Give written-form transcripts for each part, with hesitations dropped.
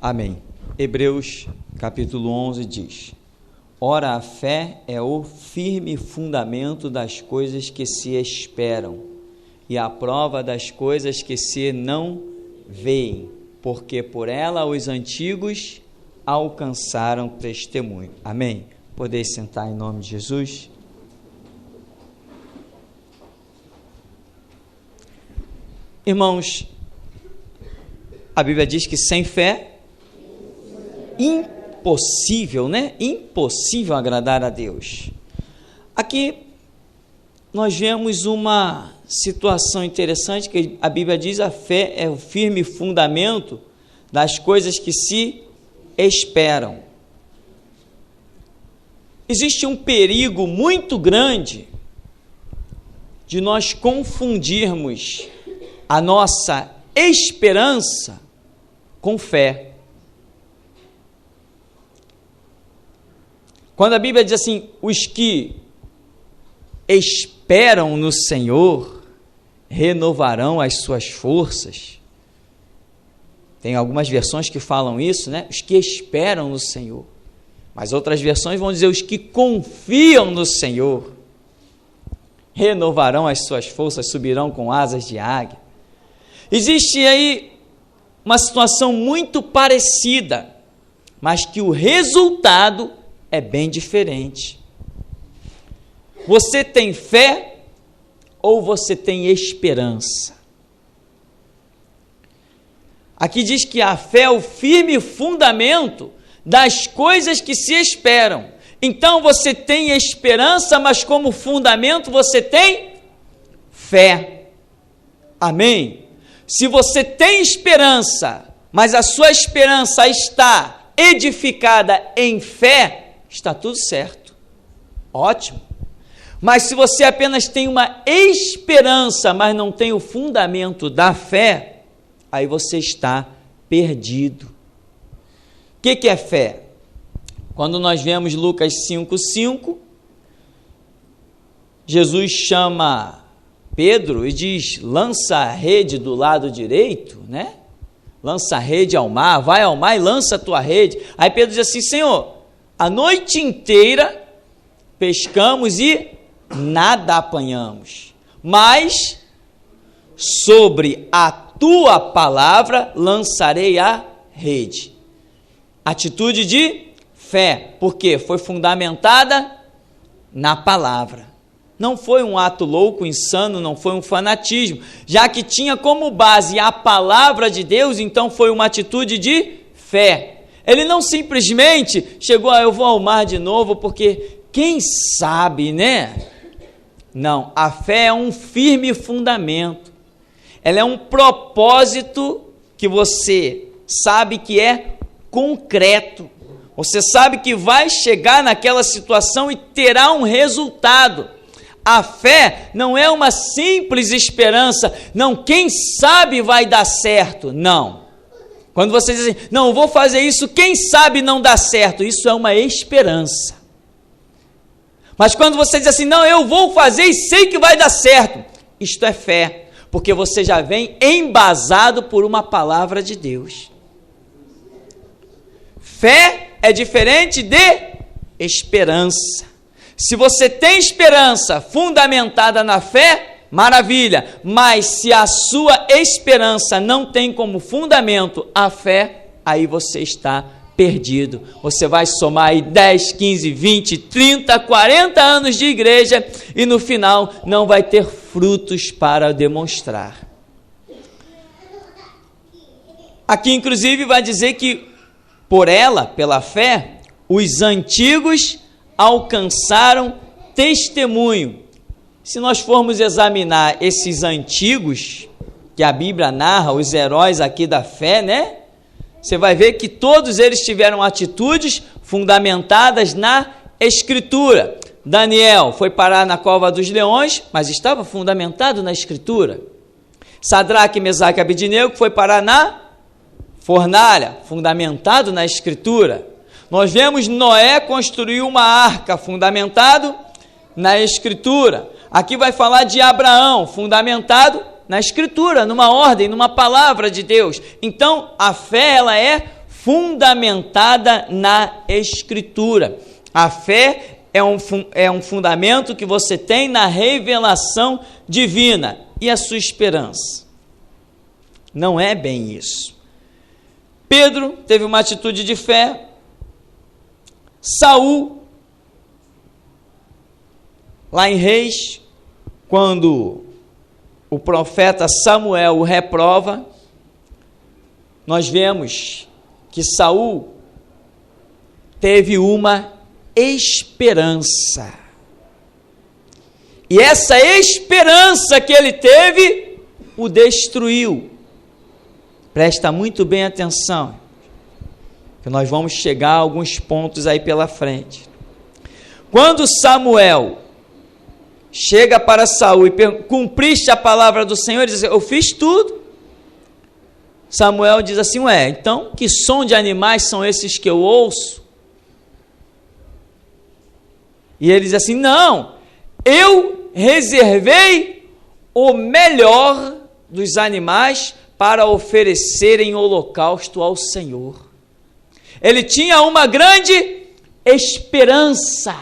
Amém. Hebreus capítulo 11 diz: Ora, a fé é o firme fundamento das coisas que se esperam e a prova das coisas que se não veem, porque por ela os antigos alcançaram testemunho. Amém. Podeis sentar em nome de Jesus. Irmãos, a Bíblia diz que sem fé, impossível, né? Impossível agradar a Deus. Aqui nós vemos uma situação interessante que a Bíblia diz: a fé é o firme fundamento das coisas que se esperam. Existe um perigo muito grande de nós confundirmos a nossa esperança com fé. Quando a Bíblia diz assim, os que esperam no Senhor renovarão as suas forças. Tem algumas versões que falam isso, né? Os que esperam no Senhor. Mas outras versões vão dizer os que confiam no Senhor renovarão as suas forças, subirão com asas de águia. Existe aí uma situação muito parecida, mas que o resultado é bem diferente. Você tem fé ou você tem esperança? Aqui diz que a fé é o firme fundamento das coisas que se esperam. Então você tem esperança, mas como fundamento você tem fé. Amém? Se você tem esperança, mas a sua esperança está edificada em fé, está tudo certo. Ótimo. Mas se você apenas tem uma esperança, mas não tem o fundamento da fé, aí você está perdido. O que é fé? Quando nós vemos Lucas 5,5, Jesus chama Pedro e diz: lança a rede do lado direito, né? Lança a rede ao mar, vai ao mar e lança a tua rede. Aí Pedro diz assim: Senhor, a noite inteira pescamos e nada apanhamos, mas sobre a tua palavra lançarei a rede. Atitude de fé, porque foi fundamentada na palavra. Não foi um ato louco, insano, não foi um fanatismo, já que tinha como base a palavra de Deus, então foi uma atitude de fé. Ele não simplesmente chegou, eu vou ao mar de novo, porque quem sabe, né? Não, a fé é um firme fundamento, ela é um propósito que você sabe que é concreto, você sabe que vai chegar naquela situação e terá um resultado. A fé não é uma simples esperança, não, quem sabe vai dar certo, não. Quando você diz assim, não, eu vou fazer isso, quem sabe não dá certo, isso é uma esperança. Mas quando você diz assim, não, eu vou fazer e sei que vai dar certo, isto é fé, porque você já vem embasado por uma palavra de Deus. Fé é diferente de esperança. Se você tem esperança fundamentada na fé, maravilha, mas se a sua esperança não tem como fundamento a fé, aí você está perdido. Você vai somar aí 10, 15, 20, 30, 40 anos de igreja e no final não vai ter frutos para demonstrar. Aqui inclusive vai dizer que por ela, pela fé, os antigos alcançaram testemunho. Se nós formos examinar esses antigos, que a Bíblia narra, os heróis aqui da fé, né? Você vai ver que todos eles tiveram atitudes fundamentadas na Escritura. Daniel foi parar na cova dos leões, mas estava fundamentado na Escritura. Sadraque, Mesaque e Abednego foi parar na fornalha, fundamentado na Escritura. Nós vemos Noé construir uma arca, fundamentado na Escritura. Aqui vai falar de Abraão, fundamentado na Escritura, numa ordem, numa palavra de Deus. Então, a fé, ela é fundamentada na Escritura. A fé é um fundamento que você tem na revelação divina. E a sua esperança? Não é bem isso. Pedro teve uma atitude de fé. Saul, lá em Reis, quando o profeta Samuel o reprova, nós vemos que Saul teve uma esperança. E essa esperança que ele teve o destruiu. Presta muito bem atenção, que nós vamos chegar a alguns pontos aí pela frente. Quando Samuel chega para Saul e pergunta: cumpriste a palavra do Senhor? Ele diz: eu fiz tudo. Samuel diz assim: ué, então que som de animais são esses que eu ouço? E ele diz assim: não, eu reservei o melhor dos animais para oferecer em holocausto ao Senhor. Ele tinha uma grande esperança.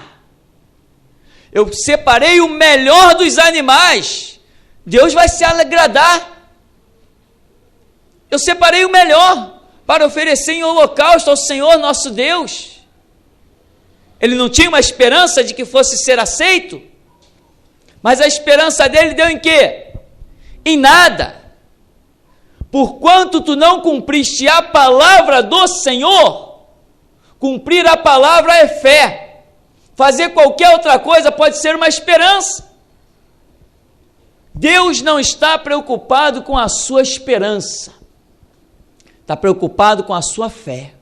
Eu separei o melhor dos animais, Deus vai se agradar. Eu separei o melhor para oferecer em holocausto ao Senhor nosso Deus. Ele não tinha uma esperança de que fosse ser aceito, mas a esperança dele deu em quê? Em nada. Porquanto tu não cumpriste a palavra do Senhor. Cumprir a palavra é fé. Fazer qualquer outra coisa pode ser uma esperança. Deus não está preocupado com a sua esperança. Está preocupado com a sua fé.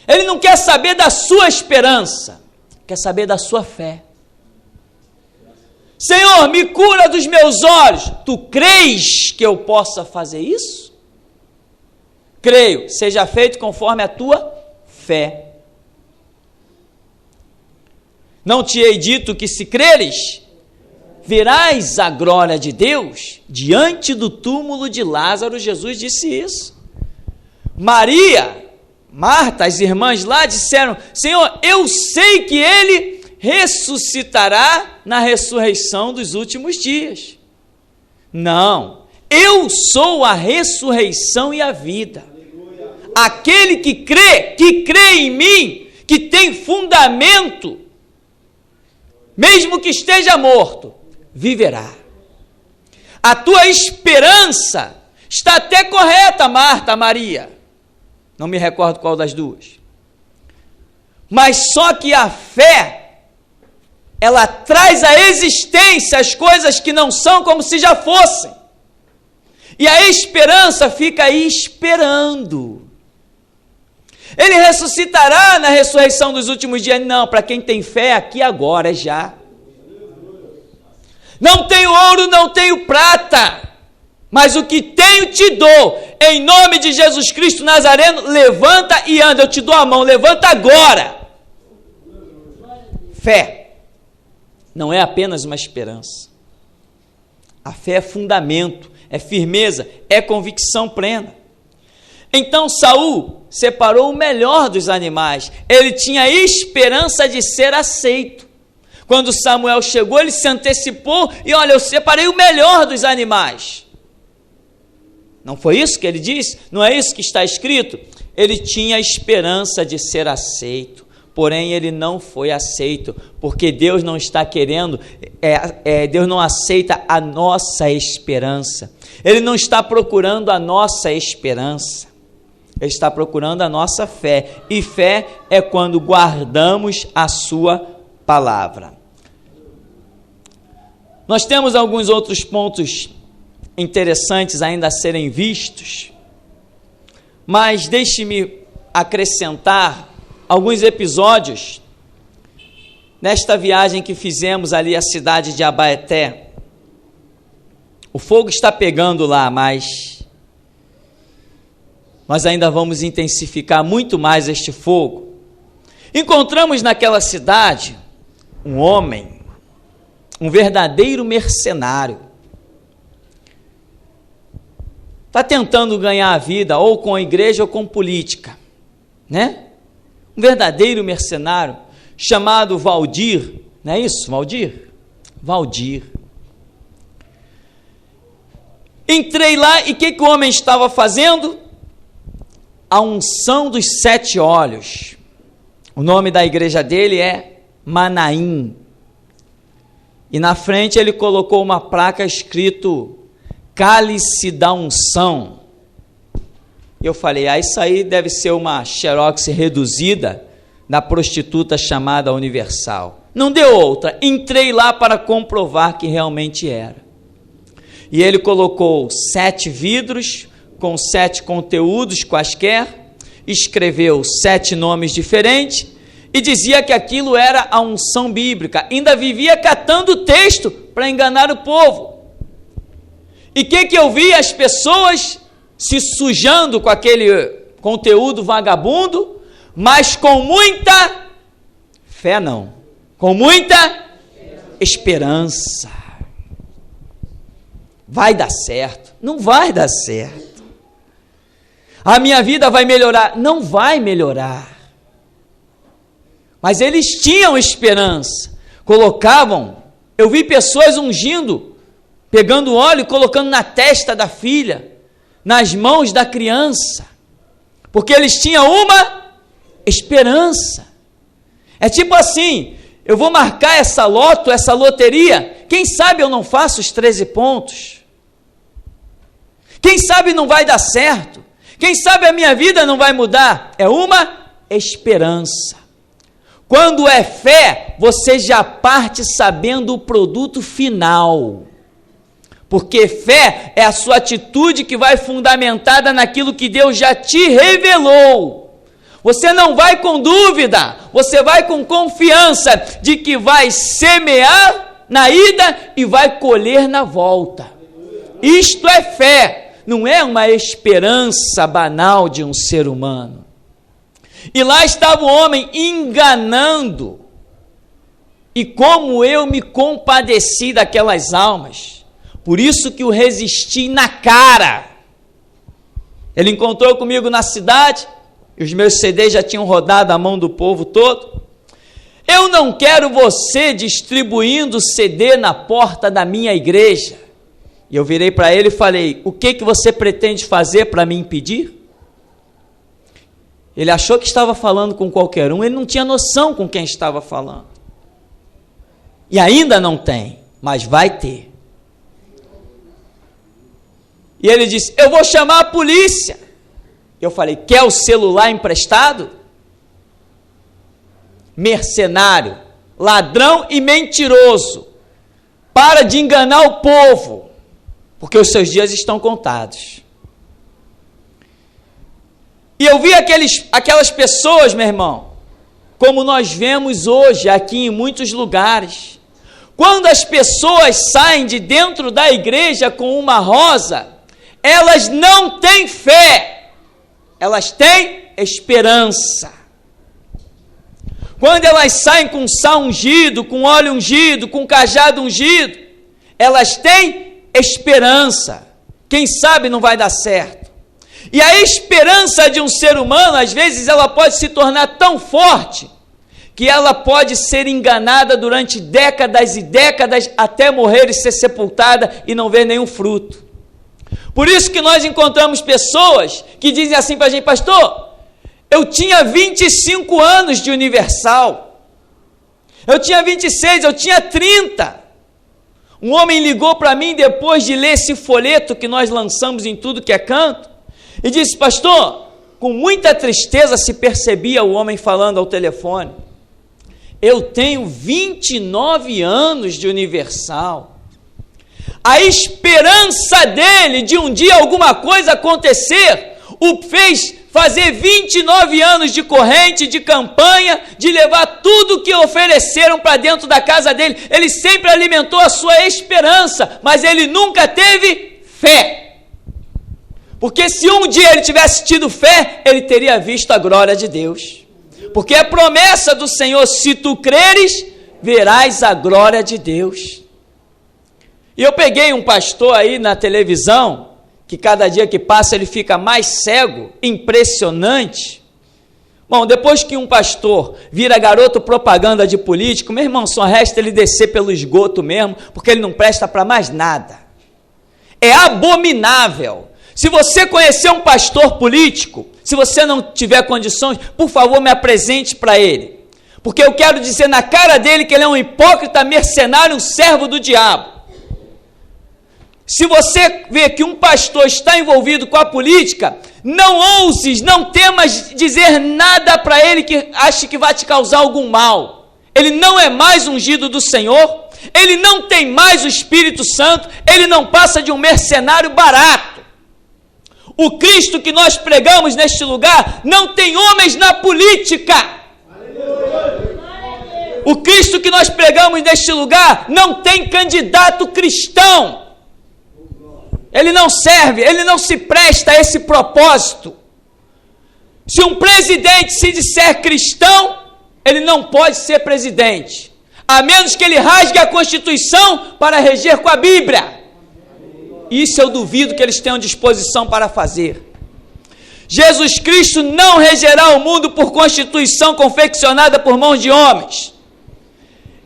Ele não quer saber da sua esperança, quer saber da sua fé. Senhor, me cura dos meus olhos. Tu crês que eu possa fazer isso? Creio, seja feito conforme a tua fé. Não te hei dito que se creres, verás a glória de Deus? Diante do túmulo de Lázaro, Jesus disse isso. Maria, Marta, as irmãs lá disseram: Senhor, eu sei que ele ressuscitará na ressurreição dos últimos dias. Não, eu sou a ressurreição e a vida. Aquele que crê em mim, que tem fundamento, mesmo que esteja morto, viverá. A tua esperança está até correta, Marta, Maria. Não me recordo qual das duas. Mas só que a fé, ela traz à existência as coisas que não são como se já fossem. E a esperança fica aí esperando. Ele ressuscitará na ressurreição dos últimos dias. Não, para quem tem fé, aqui agora é já. Não tenho ouro, não tenho prata, mas o que tenho te dou. Em nome de Jesus Cristo Nazareno, levanta e anda. Eu te dou a mão, levanta agora. Fé não é apenas uma esperança. A fé é fundamento, é firmeza, é convicção plena. Então Saul separou o melhor dos animais. Ele tinha esperança de ser aceito. Quando Samuel chegou, ele se antecipou e olha, eu separei o melhor dos animais. Não foi isso que ele disse? Não é isso que está escrito? Ele tinha esperança de ser aceito, porém ele não foi aceito, porque Deus não está querendo, Deus não aceita a nossa esperança. Ele não está procurando a nossa esperança, Ele está procurando a nossa fé, e fé é quando guardamos a sua palavra. Nós temos alguns outros pontos interessantes ainda a serem vistos, mas deixe-me acrescentar alguns episódios nesta viagem que fizemos ali à cidade de Abaeté. O fogo está pegando lá, mas nós ainda vamos intensificar muito mais este fogo. Encontramos naquela cidade um homem, um verdadeiro mercenário. está tentando ganhar a vida ou com a igreja ou com política, né? Um verdadeiro mercenário chamado Valdir, não é isso, Valdir? Valdir. Entrei lá e o que o homem estava fazendo? A unção dos 7 olhos. O nome da igreja dele é Manaim. E na frente ele colocou uma placa escrito Cálice da Unção. Eu falei, isso aí deve ser uma xerox reduzida da prostituta chamada Universal. Não deu outra. Entrei lá para comprovar que realmente era. E ele colocou 7 vidros com 7 conteúdos quaisquer, escreveu 7 nomes diferentes e dizia que aquilo era a unção bíblica. Ainda vivia catando o texto para enganar o povo. E o que eu vi? As pessoas se sujando com aquele conteúdo vagabundo, mas com muita fé não, com muita esperança. Vai dar certo? Não vai dar certo. A minha vida vai melhorar? Não vai melhorar. Mas eles tinham esperança, colocavam, eu vi pessoas ungindo, pegando óleo e colocando na testa da filha, nas mãos da criança, porque eles tinham uma esperança. É tipo assim, eu vou marcar essa loto, essa loteria, quem sabe eu não faço os 13 pontos, quem sabe não vai dar certo, quem sabe a minha vida não vai mudar, é uma esperança. Quando é fé, você já parte sabendo o produto final. Porque fé é a sua atitude que vai fundamentada naquilo que Deus já te revelou. Você não vai com dúvida, você vai com confiança de que vai semear na ida e vai colher na volta. Isto é fé, não é uma esperança banal de um ser humano. E lá estava o homem enganando. E como eu me compadeci daquelas almas. Por isso que o resisti na cara. Ele encontrou comigo na cidade. E os meus CDs já tinham rodado a mão do povo todo. Eu não quero você distribuindo CD na porta da minha igreja. E eu virei para ele e falei, o que você pretende fazer para me impedir? Ele achou que estava falando com qualquer um, ele não tinha noção com quem estava falando. E ainda não tem, mas vai ter. E ele disse, eu vou chamar a polícia. Eu falei, quer o celular emprestado? Mercenário, ladrão e mentiroso. Para de enganar o povo, porque os seus dias estão contados. E eu vi aquelas pessoas, meu irmão, como nós vemos hoje aqui em muitos lugares. Quando as pessoas saem de dentro da igreja com uma rosa, elas não têm fé, elas têm esperança. Quando elas saem com sal ungido, com óleo ungido, com cajado ungido, elas têm esperança. Quem sabe não vai dar certo. E a esperança de um ser humano, às vezes, ela pode se tornar tão forte que ela pode ser enganada durante décadas e décadas até morrer e ser sepultada e não ver nenhum fruto. Por isso que nós encontramos pessoas que dizem assim para a gente, pastor, eu tinha 25 anos de Universal, eu tinha 26, eu tinha 30. Um homem ligou para mim depois de ler esse folheto que nós lançamos em tudo que é canto, e disse, pastor, com muita tristeza se percebia o homem falando ao telefone, eu tenho 29 anos de Universal. A esperança dele de um dia alguma coisa acontecer, o fez fazer 29 anos de corrente, de campanha, de levar tudo que ofereceram para dentro da casa dele. Ele sempre alimentou a sua esperança, mas ele nunca teve fé. Porque se um dia ele tivesse tido fé, ele teria visto a glória de Deus. Porque a promessa do Senhor, se tu creres, verás a glória de Deus. E eu peguei um pastor aí na televisão, que cada dia que passa ele fica mais cego, impressionante. Bom, depois que um pastor vira garoto propaganda de político, meu irmão, só resta ele descer pelo esgoto mesmo, porque ele não presta para mais nada. É abominável. Se você conhecer um pastor político, se você não tiver condições, por favor, me apresente para ele. Porque eu quero dizer na cara dele que ele é um hipócrita, mercenário, um servo do diabo. Se você vê que um pastor está envolvido com a política, não ouses, não temas dizer nada para ele que ache que vai te causar algum mal. Ele não é mais ungido do Senhor, ele não tem mais o Espírito Santo, ele não passa de um mercenário barato. O Cristo que nós pregamos neste lugar não tem homens na política. O Cristo que nós pregamos neste lugar não tem candidato cristão. Ele não serve, ele não se presta a esse propósito. Se um presidente se disser cristão, ele não pode ser presidente, a menos que ele rasgue a Constituição para reger com a Bíblia. Isso eu duvido que eles tenham disposição para fazer. Jesus Cristo não regerá o mundo por Constituição confeccionada por mãos de homens.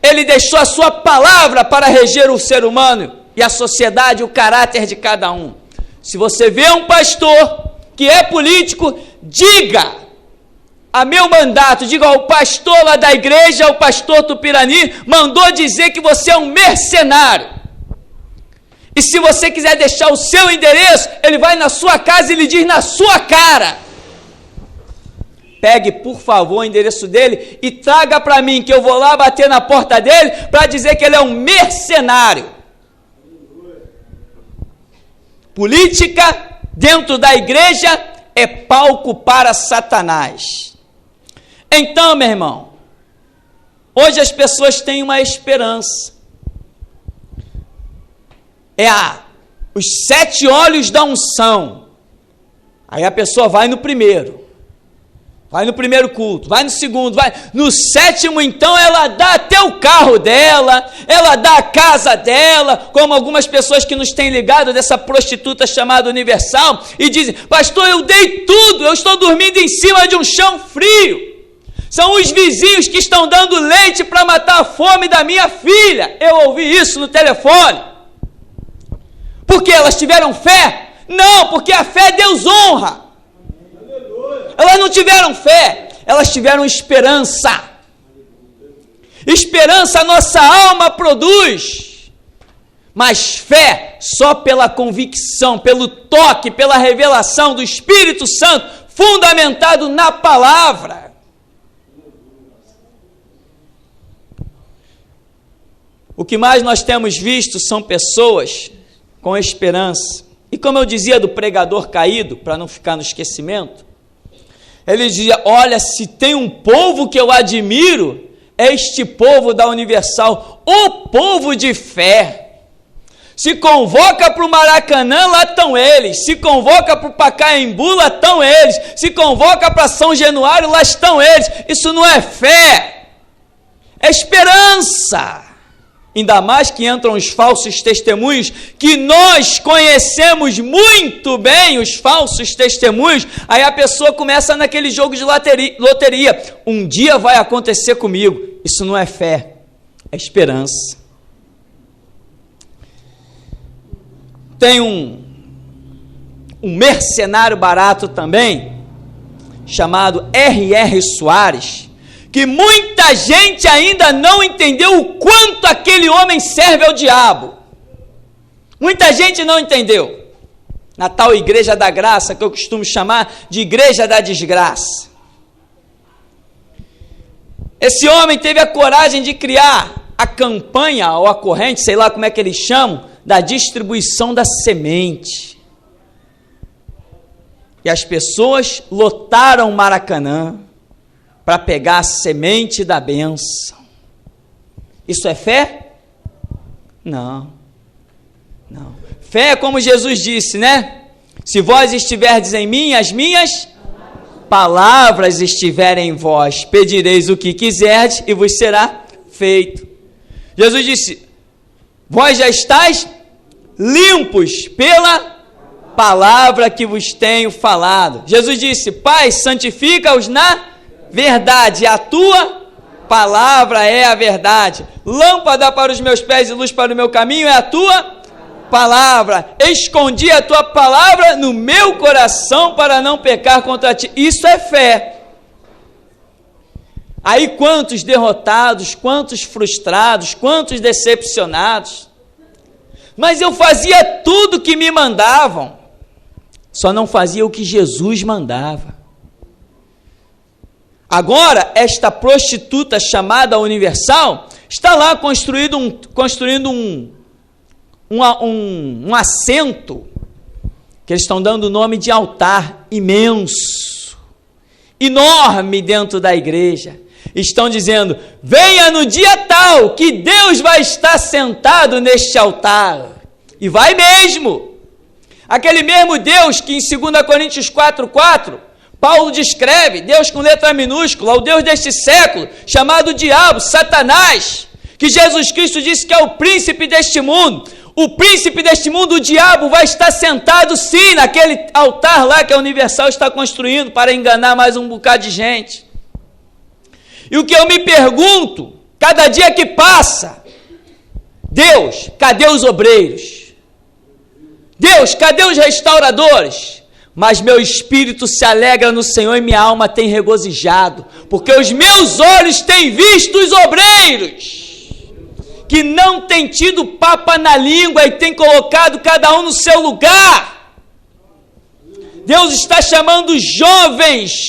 Ele deixou a sua palavra para reger o ser humano e a sociedade, o caráter de cada um. Se você vê um pastor que é político, diga a meu mandato, diga ao pastor lá da igreja, o pastor Tupirani, mandou dizer que você é um mercenário. E se você quiser deixar o seu endereço, ele vai na sua casa e lhe diz na sua cara. Pegue, por favor, o endereço dele e traga para mim, que eu vou lá bater na porta dele para dizer que ele é um mercenário. Política dentro da igreja é palco para Satanás. Então, meu irmão, hoje as pessoas têm uma esperança. Os 7 óleos da unção. Aí a pessoa vai no primeiro culto, vai no segundo, vai no 7º, então ela dá até o carro dela, ela dá a casa dela, como algumas pessoas que nos têm ligado dessa prostituta chamada Universal, e dizem, pastor, eu dei tudo, eu estou dormindo em cima de um chão frio, são os vizinhos que estão dando leite para matar a fome da minha filha. Eu ouvi isso no telefone. Porque elas tiveram fé? Não, porque a fé Deus honra. Elas não tiveram fé, elas tiveram esperança. Esperança a nossa alma produz, mas fé só pela convicção, pelo toque, pela revelação do Espírito Santo, fundamentado na palavra. O que mais nós temos visto são pessoas com esperança. E como eu dizia do pregador caído, para não ficar no esquecimento, ele dizia, olha, se tem um povo que eu admiro, é este povo da Universal, o povo de fé. Se convoca para o Maracanã, lá estão eles. Se convoca para o Pacaembu, lá estão eles. Se convoca para São Januário, lá estão eles. Isso não é fé, é esperança. Ainda mais que entram os falsos testemunhos, que nós conhecemos muito bem os falsos testemunhos, aí a pessoa começa naquele jogo de loteria. Um dia vai acontecer comigo. Isso não é fé, é esperança. Tem um mercenário barato também, chamado R.R. Soares, que muita gente ainda não entendeu o quanto aquele homem serve ao diabo. Muita gente não entendeu. Na tal igreja da graça, que eu costumo chamar de igreja da desgraça. Esse homem teve a coragem de criar a campanha, ou a corrente, sei lá como é que eles chamam, da distribuição da semente. E as pessoas lotaram o Maracanã para pegar a semente da bênção. Isso é fé? Não. Não. Fé é como Jesus disse, né? Se vós estiverdes em mim, as minhas palavras estiverem em vós, pedireis o que quiserdes e vos será feito. Jesus disse, vós já estáis limpos pela palavra que vos tenho falado. Jesus disse: Pai, santifica-os na verdade, a tua palavra é a verdade. Lâmpada para os meus pés e luz para o meu caminho é a tua palavra. Escondi a tua palavra no meu coração para não pecar contra ti. Isso é fé. Aí quantos derrotados, quantos frustrados, quantos decepcionados. Mas eu fazia tudo que me mandavam, só não fazia o que Jesus mandava. Agora, esta prostituta chamada Universal está lá construindo um assento, que eles estão dando o nome de altar imenso, enorme dentro da igreja. Estão dizendo: venha no dia tal que Deus vai estar sentado neste altar. E vai mesmo. Aquele mesmo Deus que em 2 Coríntios 4:4 Paulo descreve, Deus com letra minúscula, o Deus deste século, chamado diabo, Satanás, que Jesus Cristo disse que é o príncipe deste mundo. O príncipe deste mundo, o diabo, vai estar sentado sim naquele altar lá que a Universal está construindo para enganar mais um bocado de gente. E o que eu me pergunto, cada dia que passa: Deus, cadê os obreiros? Deus, cadê os restauradores? Mas meu espírito se alegra no Senhor e minha alma tem regozijado, porque os meus olhos têm visto os obreiros, que não têm tido papa na língua e têm colocado cada um no seu lugar. Deus está chamando jovens,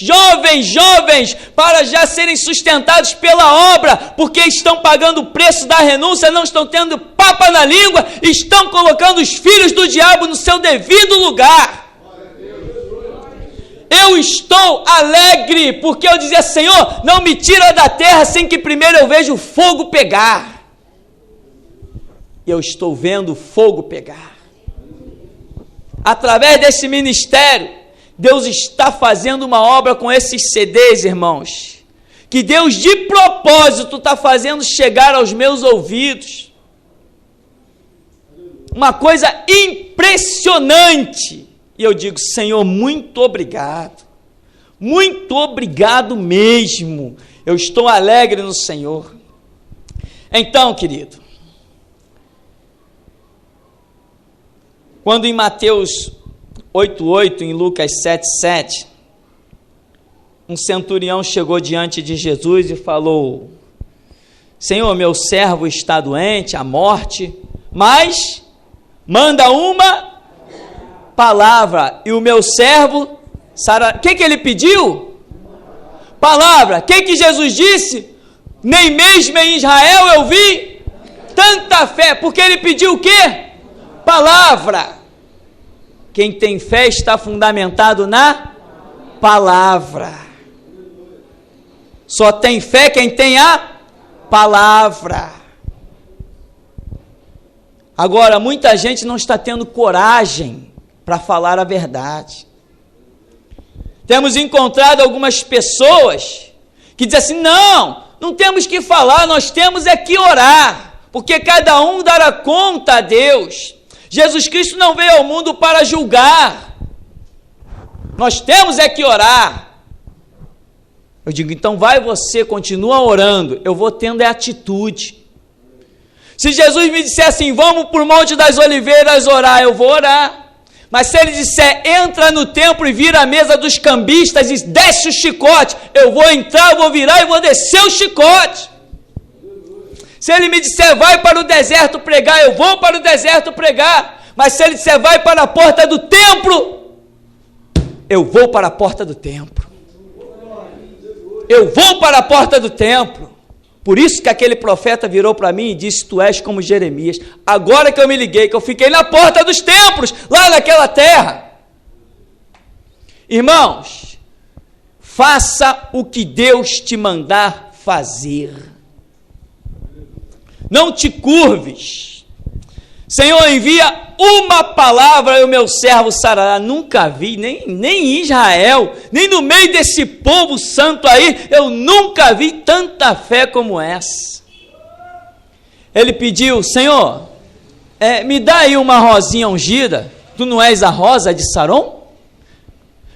para já serem sustentados pela obra, porque estão pagando o preço da renúncia, não estão tendo papa na língua, estão colocando os filhos do diabo no seu devido lugar. Eu estou alegre, porque eu dizia: Senhor, não me tira da terra sem que primeiro eu veja o fogo pegar. Eu estou vendo o fogo pegar. Através desse ministério, Deus está fazendo uma obra com esses CDs, irmãos, que Deus de propósito está fazendo chegar aos meus ouvidos. Uma coisa impressionante. E eu digo: Senhor, muito obrigado mesmo. Eu estou alegre no Senhor. Então, querido, quando em Mateus 8:8, em Lucas 7:7, um centurião chegou diante de Jesus e falou: Senhor, meu servo está doente, à morte, mas manda uma palavra e o meu servo sarará. O que ele pediu? Palavra. O que Jesus disse? Nem mesmo em Israel eu vi tanta fé, porque ele pediu o quê? Palavra. Quem tem fé está fundamentado na palavra. Só tem fé quem tem a palavra. Agora, muita gente não está tendo coragem para falar a verdade. Temos encontrado algumas pessoas que dizem assim: não temos que falar, nós temos é que orar, porque cada um dará conta a Deus. Jesus Cristo não veio ao mundo para julgar, nós temos é que orar. Eu digo: então vai você, continua orando, eu vou tendo é atitude. Se Jesus me disser assim: vamos para o Monte das Oliveiras orar, eu vou orar. Mas se ele disser: entra no templo e vira a mesa dos cambistas e desce o chicote, eu vou entrar, eu vou virar e vou descer o chicote. Se ele me disser: vai para o deserto pregar, eu vou para o deserto pregar. Mas se ele disser: vai para a porta do templo, eu vou para a porta do templo. Eu vou para a porta do templo. Por isso que aquele profeta virou para mim e disse: tu és como Jeremias. Agora que eu me liguei, que eu fiquei na porta dos templos, lá naquela terra. Irmãos, faça o que Deus te mandar fazer. Não te curves. Senhor, envia uma palavra e o meu servo sarará. Nunca vi, nem em Israel, nem no meio desse povo santo aí, eu nunca vi tanta fé como essa. Ele pediu: Senhor, me dá aí uma rosinha ungida. tu não és a rosa de Saron?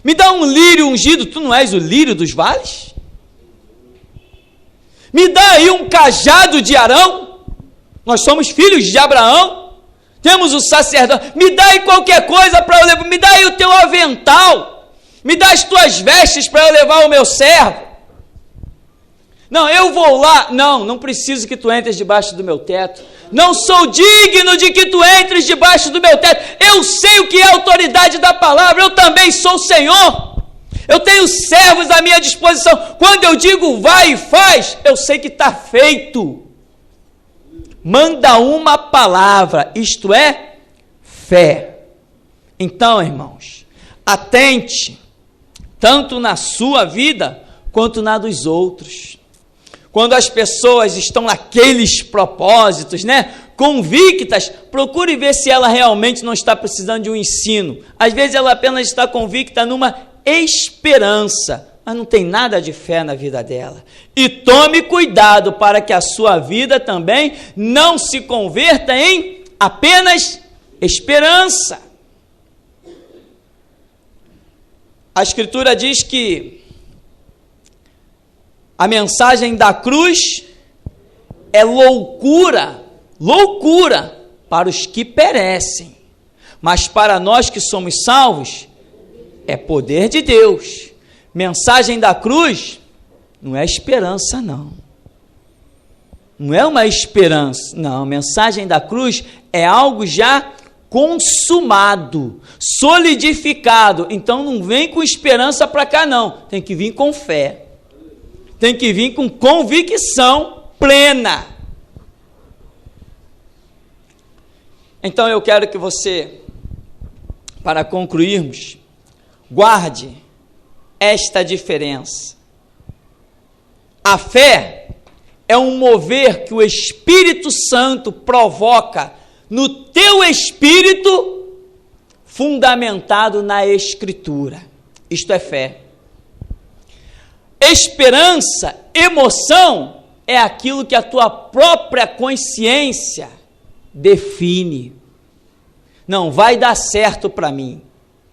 Me dá um lírio ungido, tu não és o lírio dos vales? Me dá aí um cajado de Arão, nós somos filhos de Abraão, temos o sacerdote, me dá aí qualquer coisa para eu levar, me dá aí o teu avental, me dá as tuas vestes para eu levar o meu servo. Não, eu vou lá, não preciso que tu entres debaixo do meu teto, não sou digno de que tu entres debaixo do meu teto, eu sei o que é a autoridade da palavra, eu também sou o Senhor, eu tenho servos à minha disposição, quando eu digo vai e faz, eu sei que está feito. Manda uma palavra, isto é, fé. Então, irmãos, atente, tanto na sua vida, quanto na dos outros. Quando as pessoas estão naqueles propósitos, convictas, procure ver se ela realmente não está precisando de um ensino. Às vezes ela apenas está convicta numa esperança, mas não tem nada de fé na vida dela. E tome cuidado para que a sua vida também não se converta em apenas esperança. A Escritura diz que a mensagem da cruz é loucura para os que perecem, mas para nós que somos salvos, é poder de Deus. Mensagem da cruz não é esperança, não é uma esperança, não, mensagem da cruz é algo já consumado, solidificado, então não vem com esperança para cá não, tem que vir com fé, tem que vir com convicção plena. Então eu quero que você, para concluirmos, guarde esta diferença. A fé é um mover que o Espírito Santo provoca no teu espírito, fundamentado na Escritura. Isto é fé. Esperança, emoção, é aquilo que a tua própria consciência define. Não vai dar certo para mim.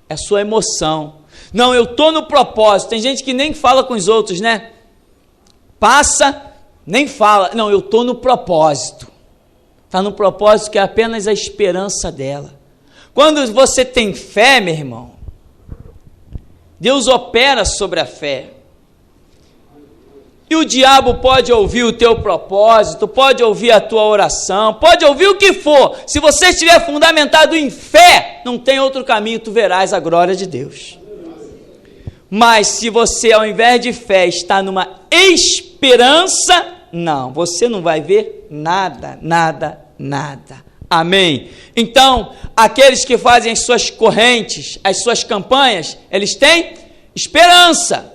É sua emoção. Não, eu estou no propósito. Tem gente que nem fala com os outros, Passa, nem fala. Não, eu estou no propósito. Está no propósito que é apenas a esperança dela. Quando você tem fé, meu irmão, Deus opera sobre a fé. E o diabo pode ouvir o teu propósito, pode ouvir a tua oração, pode ouvir o que for. Se você estiver fundamentado em fé, não tem outro caminho, tu verás a glória de Deus. Mas se você, ao invés de fé, está numa esperança, não, você não vai ver nada. Amém? Então, aqueles que fazem as suas correntes, as suas campanhas, eles têm esperança.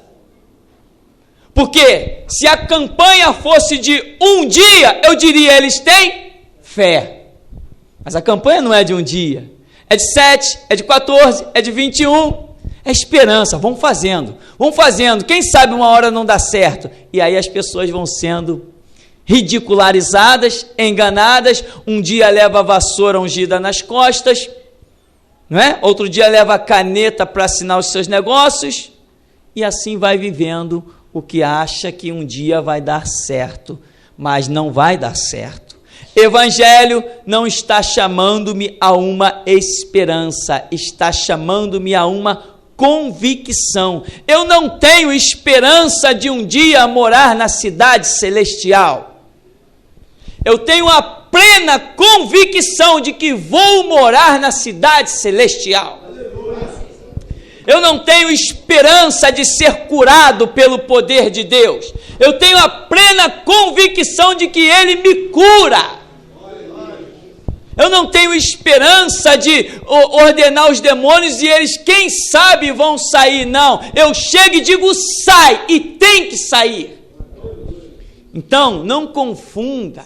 Porque se a campanha fosse de um dia, eu diria, eles têm fé. Mas a campanha não é de um dia. É de 7, é de 14, é de 21. É esperança, vão fazendo. Quem sabe uma hora não dá certo. E aí as pessoas vão sendo ridicularizadas, enganadas. Um dia leva a vassoura ungida nas costas, Outro dia leva a caneta para assinar os seus negócios. E assim vai vivendo o que acha que um dia vai dar certo, mas não vai dar certo. Evangelho não está chamando-me a uma esperança, está chamando-me a uma convicção. Eu não tenho esperança de um dia morar na cidade celestial. Eu tenho a plena convicção de que vou morar na cidade celestial. Eu não tenho esperança de ser curado pelo poder de Deus. Eu tenho a plena convicção de que Ele me cura. Eu não tenho esperança de ordenar os demônios e eles, quem sabe, vão sair. Não, eu chego e digo sai, e tem que sair. Então, não confunda.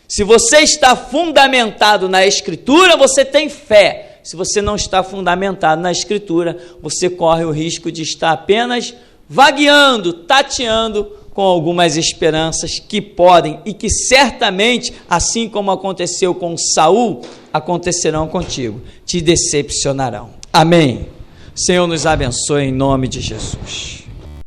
Se você está fundamentado na Escritura, você tem fé. Se você não está fundamentado na Escritura, você corre o risco de estar apenas vagueando, tateando com algumas esperanças que podem e que certamente, assim como aconteceu com Saul, acontecerão contigo, te decepcionarão. Amém. Senhor nos abençoe em nome de Jesus.